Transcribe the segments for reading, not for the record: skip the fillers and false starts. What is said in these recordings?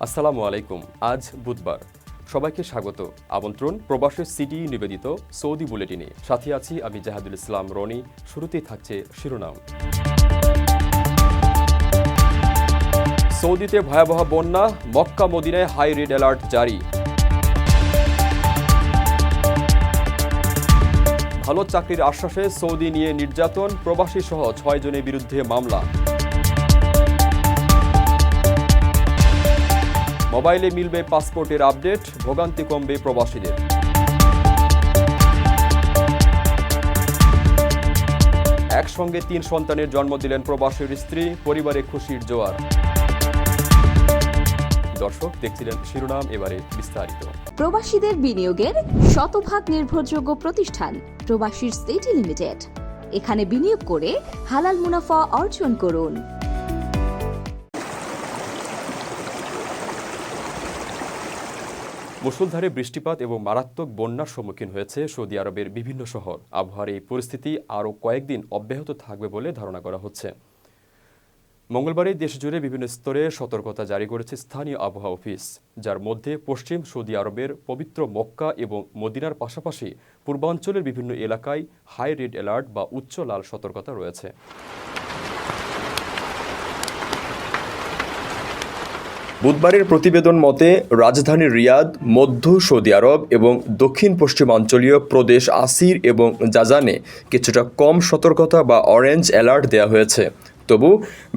আসসালামু আলাইকুম। আজ বুধবার। সবাইকে স্বাগত। আমন্ত্রণ প্রবাসী সিটি নিবেদিত সৌদি বুলেটিনে। সাথে আছি আমি জাহাদুল ইসলাম রনি। শুরুতেই থাকছে শিরোনাম। সৌদিতে ভয়াবহ বন্যা, মক্কা মদিনায় হাই রেড অ্যালার্ট জারি। ভালো চাকরির আশ্বাসে সৌদি নিয়ে নির্যাতন, প্রবাসী সহ ৬ জনের বিরুদ্ধে মামলা। মোবাইলে মিলবে পাসপোর্টের আপডেট, ভোগান্তি কমবে প্রবাসীদের। একসঙ্গে ৩ সন্তানের জন্ম দিলেন প্রবাসীর স্ত্রী, পরিবারে খুশির জোয়ার। দর্শক দেখছিলেন শিরোনাম, এবারে বিস্তারিত। প্রবাসীদের বিনিয়োগের শতভাগ নির্ভরযোগ্য প্রতিষ্ঠান প্রবাসীর সিটি লিমিটেড। এখানে বিনিয়োগ করে হালাল মুনাফা অর্জন করুন। মুষলধারে বৃষ্টিপাত এবং মারাত্মক বন্যার সম্মুখীন হয়েছে সৌদি আরবের বিভিন্ন শহর। আবহাওয়ার এই পরিস্থিতি আরও কয়েকদিন অব্যাহত থাকবে বলে ধারণা করা হচ্ছে। মঙ্গলবারই দেশজুড়ে বিভিন্ন স্তরে সতর্কতা জারি করেছে স্থানীয় আবহাওয়া অফিস, যার মধ্যে পশ্চিম সৌদি আরবের পবিত্র মক্কা এবং মদিনার পাশাপাশি পূর্বাঞ্চলের বিভিন্ন এলাকায় হাই রেড অ্যালার্ট বা উচ্চ লাল সতর্কতা রয়েছে। বুধবারের প্রতিবেদন মতে রাজধানী রিয়াদ, মধ্য সৌদি আরব এবং দক্ষিণ পশ্চিমাঞ্চলীয় প্রদেশ আসির এবং জাজানে কিছুটা কম সতর্কতা বা অরেঞ্জ অ্যালার্ট দেওয়া হয়েছে। তবু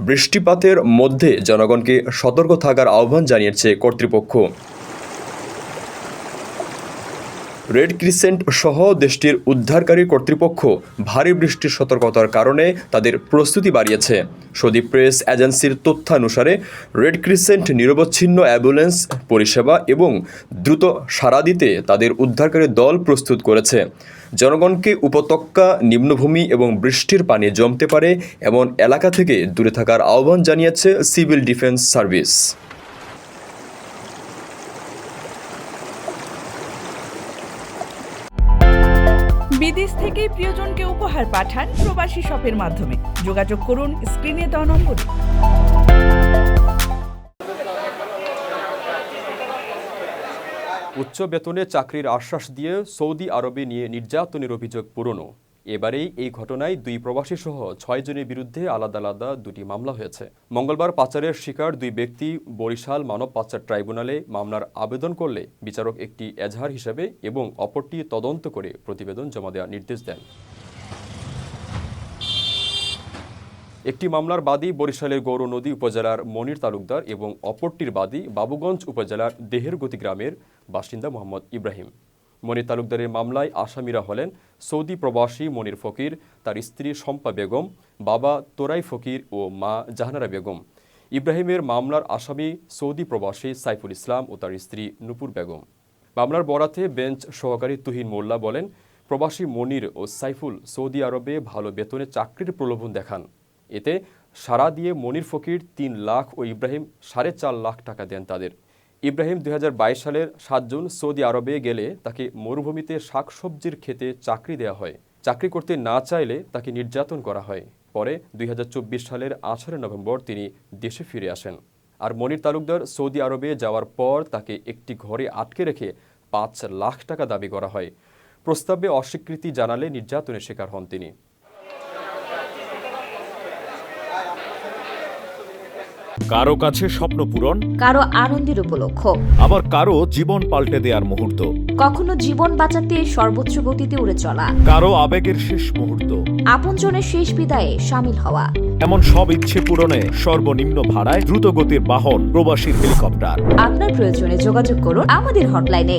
বৃষ্টিপাতের মধ্যে জনগণকে সতর্ক থাকার আহ্বান জানিয়েছে কর্তৃপক্ষ। রেড ক্রিসেন্ট সহ দেশটির উদ্ধারকারী কর্তৃপক্ষ ভারী বৃষ্টির সতর্কতার কারণে তাদের প্রস্তুতি বাড়িয়েছে। সৌদি প্রেস এজেন্সির তথ্যানুসারে রেড ক্রিসেন্ট নিরবচ্ছিন্ন অ্যাম্বুলেন্স পরিষেবা এবং দ্রুত সাড়া দিতে তাদের উদ্ধারকারী দল প্রস্তুত করেছে। জনগণকে উপত্যকা, নিম্নভূমি এবং বৃষ্টির পানি জমতে পারে এমন এলাকা থেকে দূরে থাকার আহ্বান জানিয়েছে সিভিল ডিফেন্স সার্ভিস। বিদেশ থেকে প্রিয়জনকে উপহার পাঠান প্রবাসী শপের মাধ্যমে। যোগাযোগ করুন স্ক্রিনে দেওয়া নম্বরে। উচ্চ বেতনে চাকরির আশ্বাস দিয়ে সৌদি আরবে নিয়ে নির্যাতনের অভিযোগ পুরনো। এবারেই এই ঘটনায় 2 প্রবাসী সহ 6 জনের বিরুদ্ধে আলাদা আলাদা 2টি মামলা হয়েছে। মঙ্গলবার পাচারের শিকার 2 ব্যক্তি বরিশাল মানব পাচার ট্রাইব্যুনালে মামলার আবেদন করলে বিচারক একটি এজাহার হিসেবে এবং অপরটি তদন্ত করে প্রতিবেদন জমা দেওয়ার নির্দেশ দেন। একটি মামলার বাদী বরিশালের গৌরনদী উপজেলার মনির তালুকদার এবং অপরটির বাদী বাবুগঞ্জ উপজেলার দেহেরগতি গ্রামের বাসিন্দা মোহাম্মদ ইব্রাহিম। মনির তালুকদারের মামলায় আসামিরা হলেন সৌদি প্রবাসী মনির ফকির, তার স্ত্রী শম্পা বেগম, বাবা তোরাই ফকির ও মা জাহানারা বেগম। ইব্রাহিমের মামলার আসামি সৌদি প্রবাসী সাইফুল ইসলাম ও তার স্ত্রী নূপুর বেগম। মামলার বরাতে বেঞ্চ সহকারী তুহিন মোল্লা বলেন, প্রবাসী মনির ও সাইফুল সৌদি আরবে ভালো বেতনে চাকরির প্রলোভন দেখান। এতে সাড়া দিয়ে মনির ফকির 3 লাখ ও ইব্রাহিম 4.5 লাখ টাকা দেন তাদের। ইব্রাহিম 2022 সালের 7 জুন সৌদি আরবে গেলে তাকে মরুভূমিতে শাকসবজির ক্ষেতে চাকরি দেওয়া হয়। চাকরি করতে না চাইলে তাকে নির্যাতন করা হয়। পরে 2024 সালের 18 নভেম্বর তিনি দেশে ফিরে আসেন। আর মনির তালুকদার সৌদি আরবে যাওয়ার পর তাকে একটি ঘরে আটকে রেখে 5 লাখ টাকা দাবি করা হয়। প্রস্তাবে অস্বীকৃতি জানালে নির্যাতনের শিকার হন তিনি। কারো কাছে স্বপ্ন পূরণ, কারো আনন্দের উপলক্ষ, আবার কারো জীবন পাল্টে দেওয়ার মুহূর্ত, কখনো জীবন বাঁচাতে সর্বোচ্চ গতিতে উড়ে চলা, কারো আবেগের শেষ মুহূর্ত, আপনজনের শেষ বিদায়ে শামিল হওয়া। এমন সব ইচ্ছে পূরণে সর্বনিম্ন ভাড়ায় দ্রুত গতির বাহন প্রবাসীর হেলিকপ্টার। আপনার প্রয়োজনে যোগাযোগ করুন আমাদের হটলাইনে।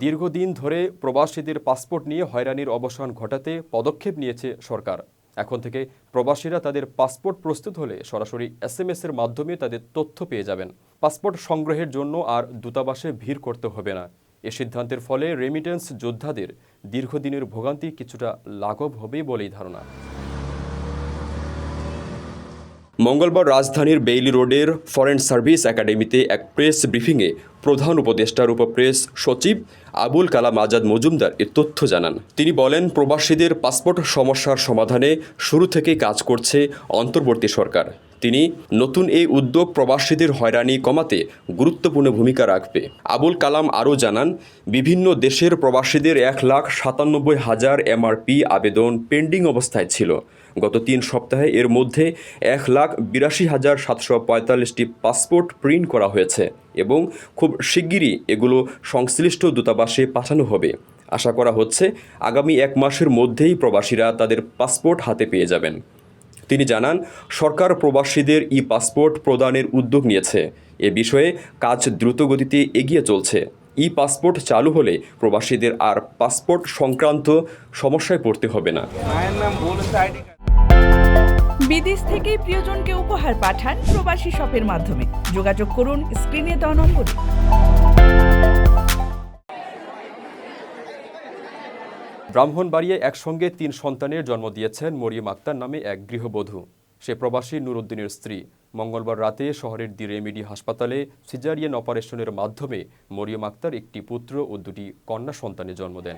দীর্ঘদিন ধরে প্রবাসীদের পাসপোর্ট নিয়ে হয়রানির অবসান ঘটাতে পদক্ষেপ নিয়েছে সরকার। এখন থেকে প্রবাসীরা তাদের পাসপোর্ট প্রস্তুত হলে সরাসরি SMS এর মাধ্যমে তাদের তথ্য পেয়ে যাবেন। পাসপোর্ট সংগ্রহের জন্য আর দূতাবাসে ভিড় করতে হবে না। এ সিদ্ধান্তের ফলে রেমিটেন্স যোদ্ধাদের দীর্ঘদিনের ভোগান্তি কিছুটা লাঘব হবে বলেই ধারণা। মঙ্গলবার রাজধানীর বেইলি রোডের ফরেন সার্ভিস একাডেমিতে এক প্রেস ব্রিফিংয়ে প্রধান উপদেষ্টার উপপ্রেস সচিব আবুল কালাম আজাদ মজুমদার এ তথ্য জানান। তিনি বলেন, প্রবাসীদের পাসপোর্ট সমস্যার সমাধানে শুরু থেকেই কাজ করছে অন্তর্বর্তী সরকার। তিনি নতুন এই উদ্যোগ প্রবাসীদের হয়রানি কমাতে গুরুত্বপূর্ণ ভূমিকা রাখবে। আবুল কালাম আরও জানান, বিভিন্ন দেশের প্রবাসীদের 1,97,000 এমআরপি আবেদন পেন্ডিং অবস্থায় ছিল। গত 3 সপ্তাহে এর মধ্যে 1,82,745টি পাসপোর্ট প্রিন্ট করা হয়েছে এবং খুব শিগগিরই এগুলো সংশ্লিষ্ট দূতাবাসে পাঠানো হবে। আশা করা হচ্ছে আগামী 1 মাসের মধ্যেই প্রবাসীরা তাদের পাসপোর্ট হাতে পেয়ে যাবেন। তিনি জানান, সরকার প্রবাসীদের ই পাসপোর্ট প্রদানের উদ্যোগ নিয়েছে। এ বিষয়ে কাজ দ্রুতগতিতে এগিয়ে চলছে। ই পাসপোর্ট চালু হলে প্রবাসীদের আর পাসপোর্ট সংক্রান্ত সমস্যায় পড়তে হবে না। বিদেশ থেকে প্রিয়জনকে উপহার পাঠান প্রবাসী শপের মাধ্যমে। যোগাযোগ করুন স্ক্রিনে দেওয়া নম্বরে। ব্রাহ্মণবাড়িয়ায় একসঙ্গে 3 সন্তানের জন্ম দিয়েছেন মরিয়ম আক্তার নামে এক গৃহবধূ। সে প্রবাসী নুরুদ্দিনের স্ত্রী। মঙ্গলবার রাতে শহরের দি রেমেডি হাসপাতালে সিজারিয়ান অপারেশনের মাধ্যমে মরিয়ম আক্তার একটি পুত্র ও 2টি কন্যা সন্তানের জন্ম দেন।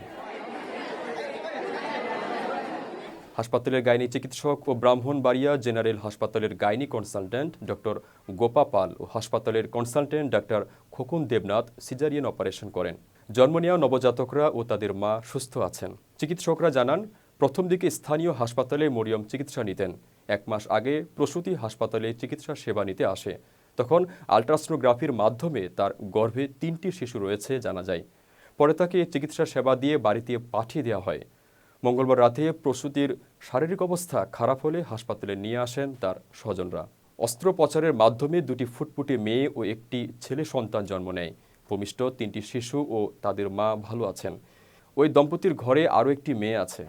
হাসপাতালের গাইনি চিকিৎসক ও ব্রাহ্মণবাড়িয়া জেনারেল হাসপাতালের গাইনি কনসালট্যান্ট ডক্টর গোপা পাল ও হাসপাতালের consultant doctor Khokon Debnath caesarean operation করেন। জন্ম নেওয়া নবজাতকরা ও তাদের মা সুস্থ আছেন। চিকিৎসকরা জানান, প্রথম দিকে স্থানীয় হাসপাতালে মরিয়ম চিকিৎসা নিতেন। 1 মাস আগে প্রসূতি হাসপাতালে চিকিৎসা সেবা নিতে আসে। তখন আলট্রাসোনোগ্রাফির মাধ্যমে তার গর্ভে 3টি শিশু রয়েছে জানা যায়। পরে তাকে চিকিৎসা সেবা দিয়ে বাড়িতে পাঠিয়ে দেওয়া হয়। মঙ্গলবার রাতে প্রসূতির শারীরিক অবস্থা খারাপ হলে হাসপাতালে নিয়ে আসেন তার স্বজনরা। অস্ত্রোপচারের মাধ্যমে 2টি ফুটফুটে মেয়ে ও একটি ছেলে সন্তান জন্ম নেয়। ভূমিষ্ঠ 3টি শিশু ও তাদের মা ভালো আছেন। ওই দম্পতির ঘরে আরও একটি মেয়ে আছে।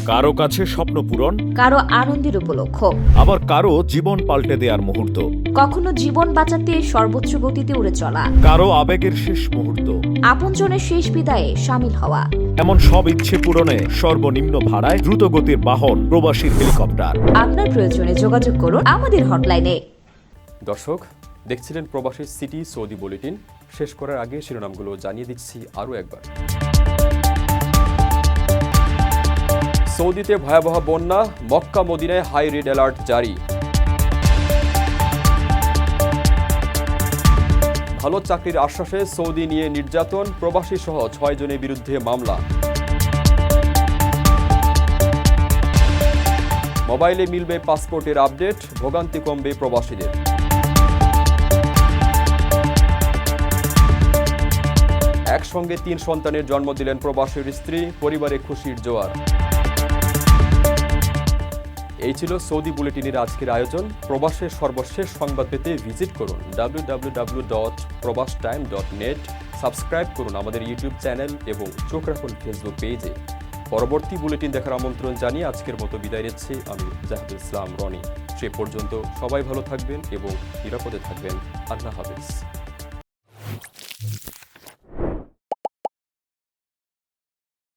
কারো কাছে স্বপ্ন পূরণ, কারো আনন্দের উপলক্ষ, আবার কারো জীবন পাল্টে দেওয়ার মুহূর্ত, কখনো জীবন বাঁচাতে সর্বোচ্চ গতিতে উড়ে চলা, কারো আবেগের শেষ মুহূর্ত, আপনজনের শেষ বিদায়ে সামিল হওয়া। এমন সব ইচ্ছে পূরণে সর্বনিম্ন ভাড়ায় দ্রুতগতির বাহন প্রবাসীর হেলিকপ্টার। আপনার প্রয়োজনে যোগাযোগ করুন আমাদের হটলাইনে। দর্শক, দেখছিলেন প্রবাসী সিটি সৌদি বুলেটিন। শেষ করার আগে শিরোনামগুলো জানিয়ে দিচ্ছি আরও একবার। সৌদিতে ভয়াবহ বন্যা, মক্কা মদিনায় হাই রেড অ্যালার্ট জারি। ভালো চাকরির আশ্বাসে সৌদি নিয়ে নির্যাতন, প্রবাসী সহ 6 জনের বিরুদ্ধে মামলা। মোবাইলে মিলবে পাসপোর্টের আপডেট, ভোগান্তি কমবে প্রবাসীদের। একসঙ্গে 3 সন্তানের জন্ম দিলেন প্রবাসীর স্ত্রী, পরিবারে খুশির জোয়ার। এই ছিল সৌদি বুলেটিনের আজকের আয়োজন। প্রবাসের সর্বশেষ সংবাদ পেতে ভিজিট করুন www.probastime.net। সাবস্ক্রাইব করুন আমাদের ইউটিউব চ্যানেল এবং চোখ রাখুন ফেসবুক পেজে। পরবর্তী বুলেটিন দেখার আমন্ত্রণ জানিয়ে আজকের মতো বিদায় নিচ্ছি আমি জাহিদুল ইসলাম রনি। সে পর্যন্ত সবাই ভালো থাকবেন এবং নিরাপদে থাকবেন। আল্লাহ হাফেজ।